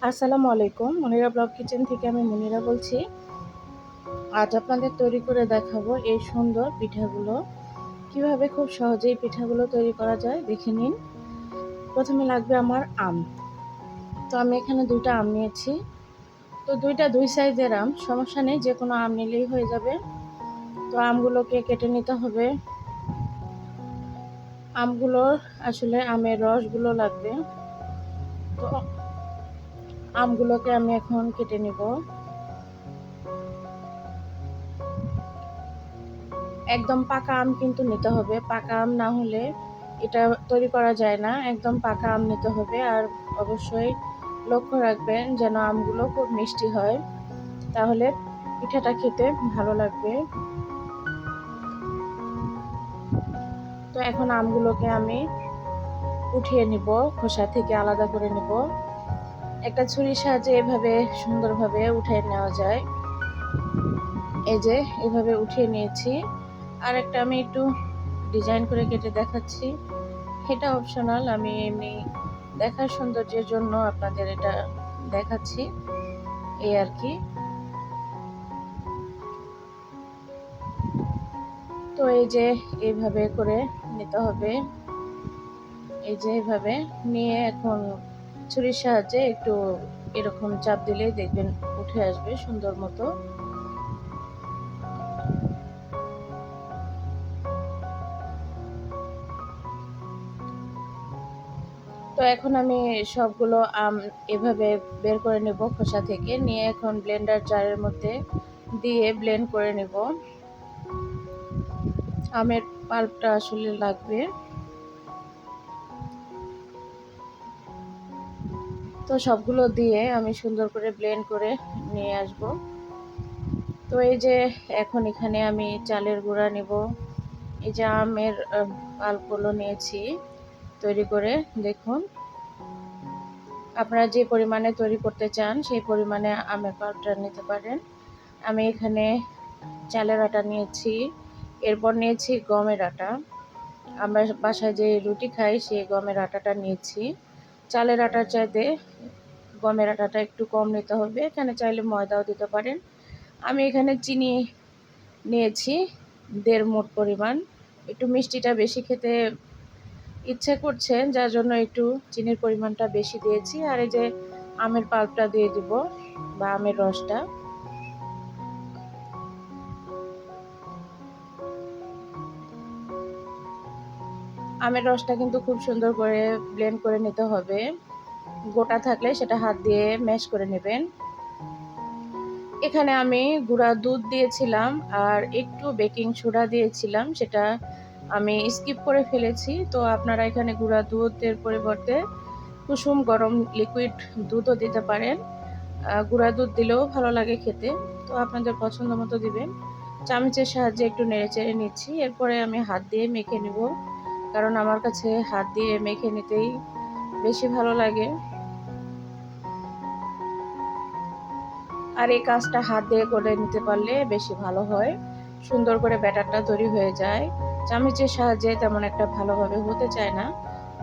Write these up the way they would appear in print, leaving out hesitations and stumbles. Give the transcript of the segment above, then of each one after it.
আসসালামু আলাইকুম। Monira blog kitchen থেকে আমি মনিরা বলছি। আজ আপনাদের তৈরি করে দেখাবো এই সুন্দর পিঠাগুলো। কিভাবে খুব সহজেই পিঠাগুলো তৈরি করা যায় দেখে নিন। প্রথমে লাগবে আমার আম। তো আমি এখানে 2টা আম নিয়েছি। তো দুই সাইজের আম, সমস্যা নেই, যে কোনো আম নিলেই হয়ে যাবে। তো আমগুলোকে কেটে নিতে হবে। আমগুলোর আসলে আমের রসগুলো লাগবে। তো আমগুলোকে আমি এখন কেটে নিব। একদম পাকা আম কিন্তু নিতে হবে, পাকা আম না হলে এটা তৈরি করা যায় না। একদম পাকা আম নিতে হবে। আর অবশ্যই লক্ষ্য রাখবেন যেন আমগুলো খুব মিষ্টি হয়, তাহলে পিঠাটা খেতে ভালো লাগবে। তো এখন আমগুলোকে আমি উঠিয়ে নিব, খোসা থেকে আলাদা করে নিব। একটা ছুরির সাহায্যে এভাবে সুন্দরভাবে উঠিয়ে নেওয়া যায়। এই যে এভাবে উঠিয়ে নিয়েছি। আর একটা আমি একটু ডিজাইন করে কেটে দেখাচ্ছি। এটা অপশনাল, আমি এমনি দেখার সৌন্দর্যের জন্য আপনাদের এটা দেখাচ্ছি, এই আর কি। তো এই যে এইভাবে করে নিতে হবে। এই যে এইভাবে নিয়ে এখন ছুরির সাহায্যে একটু এরকম চাপ দিলেই দেখবেন উঠে আসবে সুন্দর মতো। তো এখন আমি সবগুলো আম এভাবে বের করে নেব খোসা থেকে, নিয়ে এখন ব্লেন্ডার জারের মধ্যে দিয়ে ব্লেন্ড করে নেব। আমের পাল্পটা আসলে লাগবে। তো সবগুলো দিয়ে আমি সুন্দর করে ব্লেন্ড করে নিয়ে আসব। তো এই যে এখন এখানে আমি চালের গুঁড়া নেব। এই যে আমের পাল্পগুলো নিয়েছি তৈরি করে, দেখুন আপনারা যে পরিমাণে তৈরি করতে চান সেই পরিমাণে আমের পাল্পটা নিতে পারেন। আমি এখানে চালের আটা নিয়েছি, এরপর নিয়েছি গমের আটা। আমরা বাসায় যে রুটি খাই সেই গমের আটাটা নিয়েছি। চালের আটার চাইতে গমের আটাটা একটু কম নিতে হবে। এখানে চাইলে ময়দাও দিতে পারেন। আমি এখানে চিনি নিয়েছি 1.5 মুঠ পরিমাণ। একটু মিষ্টিটা বেশি খেতে ইচ্ছে করছে, যার জন্য একটু চিনির পরিমাণটা বেশি দিয়েছি। আর এই যে আমের পাল্পটা দিয়ে দিব, বা আমের রসটা। আমের রসটা কিন্তু খুব সুন্দর করে ব্লেন্ড করে নিতে হবে। গোটা থাকলে সেটা হাত দিয়ে ম্যাশ করে নেবেন। এখানে আমি গুঁড়া দুধ দিয়েছিলাম আর একটু বেকিং সোডা দিয়েছিলাম, সেটা আমি স্কিপ করে ফেলেছি। তো আপনারা এখানে গুঁড়া দুধের পরিবর্তে কুসুম গরম লিকুইড দুধও দিতে পারেন। গুঁড়া দুধ দিলেও ভালো লাগে খেতে। তো আপনাদের পছন্দ মতো দিবেন। চামচের সাহায্যে একটু নেড়েচেড়ে নিচ্ছি। এরপরে আমি হাত দিয়ে মেখে নিব, কারণ আমার কাছে হাত দিয়ে মেখে নিতেই বেশি ভালো লাগে। আর এই কাজটা হাত দিয়ে করে নিতে পারলে বেশি ভালো হয়, সুন্দর করে ব্যাটারটা তৈরি হয়ে যায়। চামচের সাহায্যে তেমন একটা ভালোভাবে হতে চায় না,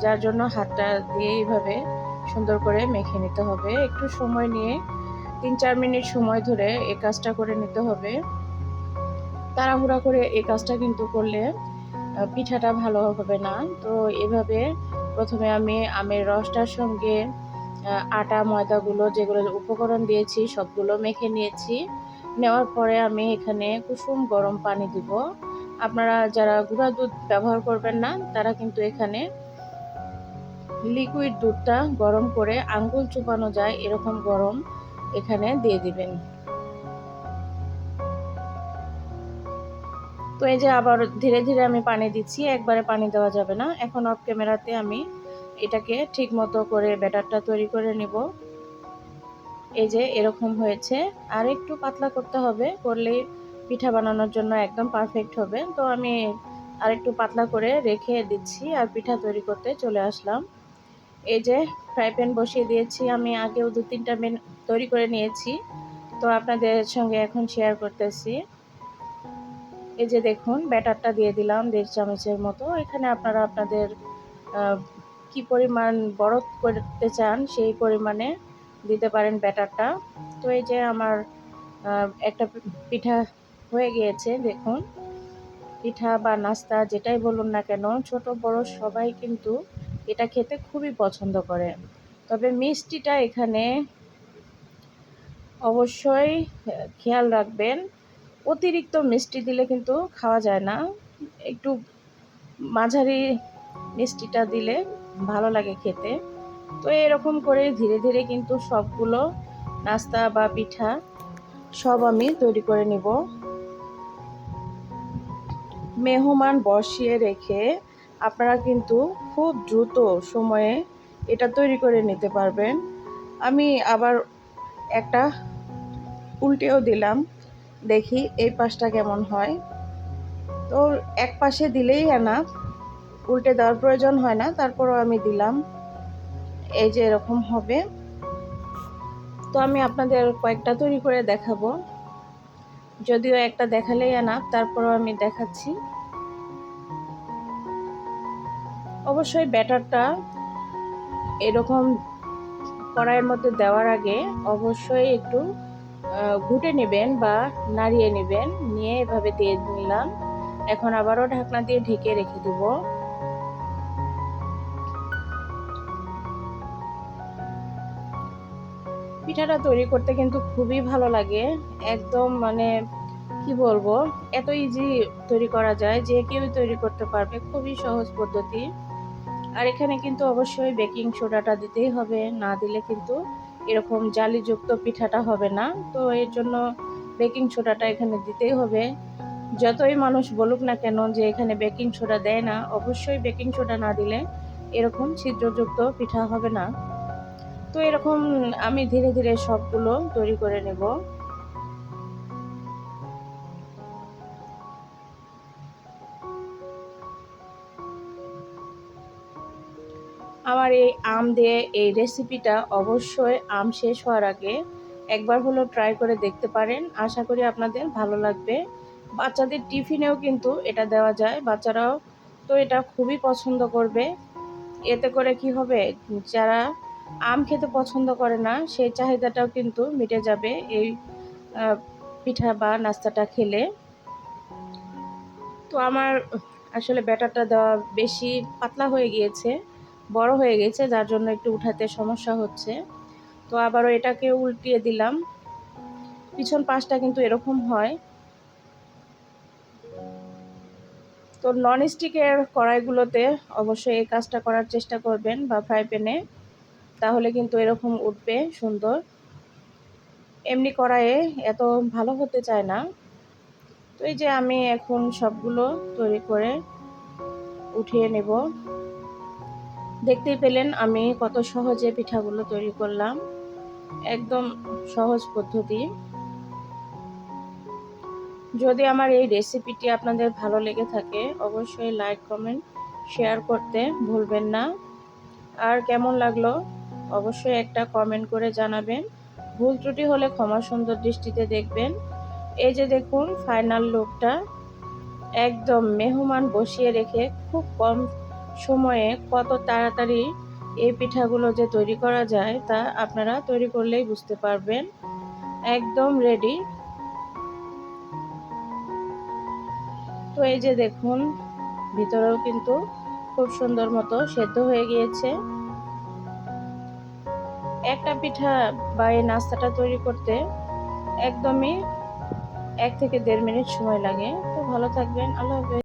যার জন্য হাতটা দিয়ে এইভাবে সুন্দর করে মেখে নিতে হবে। একটু সময় নিয়ে 3-4 মিনিট সময় ধরে এই কাজটা করে নিতে হবে। তাড়াহুড়া করে এই কাজটা কিন্তু করলে পিঠাটা ভালো হবে না। তো এভাবে প্রথমে আমি আমের রসটার সঙ্গে আটা ময়দাগুলো যেগুলো উপকরণ দিয়েছি সবগুলো মেখে নিয়েছি। নেওয়ার পরে আমি এখানে কুসুম গরম পানি দিব। আপনারা যারা গুঁড়া দুধ ব্যবহার করবেন না, তারা কিন্তু এখানে লিকুইড দুধটা গরম করে আঙ্গুল চুপানো যায় এরকম গরম এখানে দিয়ে দিবেন। তো এই যে আবার ধীরে ধীরে আমি পানি দিচ্ছি, একবারে পানি দেওয়া যাবে না। এখন অফ ক্যামেরাতে আমি এটাকে ঠিক মতো করে ব্যাটারটা তৈরি করে নিব। এই যে এরকম হয়েছে। আর একটু পাতলা করতে হবে, করলেই পিঠা বানানোর জন্য একদম পারফেক্ট হবে। তো আমি আর একটু পাতলা করে রেখে দিচ্ছি আর পিঠা তৈরি করতে চলে আসলাম। এই যে ফ্রাই প্যান বসিয়ে দিয়েছি, আমি আগেও 2-3টা তৈরি করে নিয়েছি। তো আপনাদের সঙ্গে এখন শেয়ার করতেছি। এই যে দেখুন ব্যাটারটা দিয়ে দিলাম 1.5 চামচের মতো। এখানে আপনারা আপনাদের কি পরিমাণ বড় করতে চান সেই পরিমাণে দিতে পারেন ব্যাটারটা। তো এই যে আমার একটা পিঠা হয়ে গিয়েছে। দেখুন, পিঠা বা নাস্তা যেটাই বলুন না কেন, ছোট বড় সবাই কিন্তু এটা খেতে খুবই পছন্দ করে। তবে মিষ্টিটা এখানে অবশ্যই খেয়াল রাখবেন, অতিরিক্ত মিষ্টি দিলে কিন্তু খাওয়া যায় না। একটু মাঝারি মিষ্টিটা দিলে ভালো লাগে খেতে। তো এরকম করে ধীরে ধীরে কিন্তু সবগুলো নাস্তা বা পিঠা সব আমি তৈরি করে নিব। মেহমান বসিয়ে রেখে আপনারা কিন্তু খুব দ্রুত সময়ে এটা তৈরি করে নিতে পারবেন। আমি আবার একটা উল্টেও দিলাম, দেখি এই পাশটা কেমন হয়। তো এক পাশে দিলেই না, উল্টে দেওয়ার প্রয়োজন হয় না, তারপরও আমি দিলাম। এই যে এরকম হবে। তো আমি আপনাদের কয়েকটা তৈরি করে দেখাবো, যদিও একটা দেখালেই না, তারপরও আমি দেখাচ্ছি। অবশ্যই ব্যাটারটা এরকম কড়াইয়ের মধ্যে দেওয়ার আগে অবশ্যই একটু ঘুটে নেবেন বা নাড়িয়ে নেবেন। নিয়ে এভাবে দিয়ে নিলাম। এখন আবারও ঢাকনা দিয়ে ঢেকে রেখে দেব। পিঠাটা তৈরি করতে কিন্তু খুবই ভালো লাগে। একদম মানে কি বলবো, এত ইজি তৈরি করা যায়, যে কেউ তৈরি করতে পারবে, খুবই সহজ পদ্ধতি। আর এখানে কিন্তু অবশ্যই বেকিং সোডাটা দিতেই হবে, না দিলে কিন্তু এরকম জালিযুক্ত পিঠাটা হবে না। তো এর জন্য বেকিং সোডাটা এখানে দিতেই হবে। যতই মানুষ বলুক না কেন যে এখানে বেকিং সোডা দেয় না, অবশ্যই বেকিং সোডা না দিলে এরকম ছিদ্রযুক্ত পিঠা হবে না। তো এরকম আমি ধীরে ধীরে সবগুলো তৈরি করে নেব। আমার এই আম দিয়ে এই রেসিপিটা অবশ্যই আম শেষ হওয়ার আগে একবার হলো ট্রাই করে দেখতে পারেন। আশা করি আপনাদের ভালো লাগবে। বাচ্চাদের টিফিনেও কিন্তু এটা দেওয়া যায়, বাচ্চারাও তো এটা খুবই পছন্দ করবে। এতে করে কি হবে, যারা আম খেতে পছন্দ করে না সেই চাহিদাটাও কিন্তু মিটে যাবে এই পিঠা বা নাস্তাটা খেলে। তো আমার আসলে ব্যাটারটা দেওয়া বেশি পাতলা হয়ে গিয়েছে, বড় হয়ে গেছে, যার জন্য একটু উঠাতে সমস্যা হচ্ছে। তো আবারও এটাকে উল্টিয়ে দিলাম। পিছন পাশটা কিন্তু এরকম হয়। তো ননস্টিকের কড়াইগুলোতে অবশ্যই এই কাজটা করার চেষ্টা করবেন, বা ফ্রাই প্যানে, তাহলে কিন্তু এরকম উঠবে সুন্দর। এমনি কড়াইয়ে এত ভালো হতে চায় না। তো এই যে আমি এখন সবগুলো তৈরি করে উঠিয়ে নেব। দেখতেই পেলেন আমি কত সহজে পিঠাগুলো তৈরি করলাম, একদম সহজ পদ্ধতি। যদি আমার এই রেসিপিটি আপনাদের ভালো লেগে থাকে অবশ্যই লাইক কমেন্ট শেয়ার করতে ভুলবেন না। আর কেমন লাগলো অবশ্যই একটা কমেন্ট করে জানাবেন। ভুল ত্রুটি হলে ক্ষমা সুন্দর দৃষ্টিতে দেখবেন। এই যে দেখুন ফাইনাল লুকটা, একদম মেহমান বসিয়ে রেখে খুব কম সময়ে কত তাড়াতাড়ি এই পিঠাগুলো যে তৈরি করা যায় তা আপনারা তৈরি করলেই বুঝতে পারবেন। একদম রেডি। তো এই যে দেখুন ভিতরেও কিন্তু খুব সুন্দর মতো সেদ্ধ হয়ে গিয়েছে। একটা পিঠা বা এই নাস্তাটা তৈরি করতে একদমই 1 থেকে 1.5 মিনিট সময় লাগে। তো ভালো থাকবেন, আল্লাহ হাফেজ।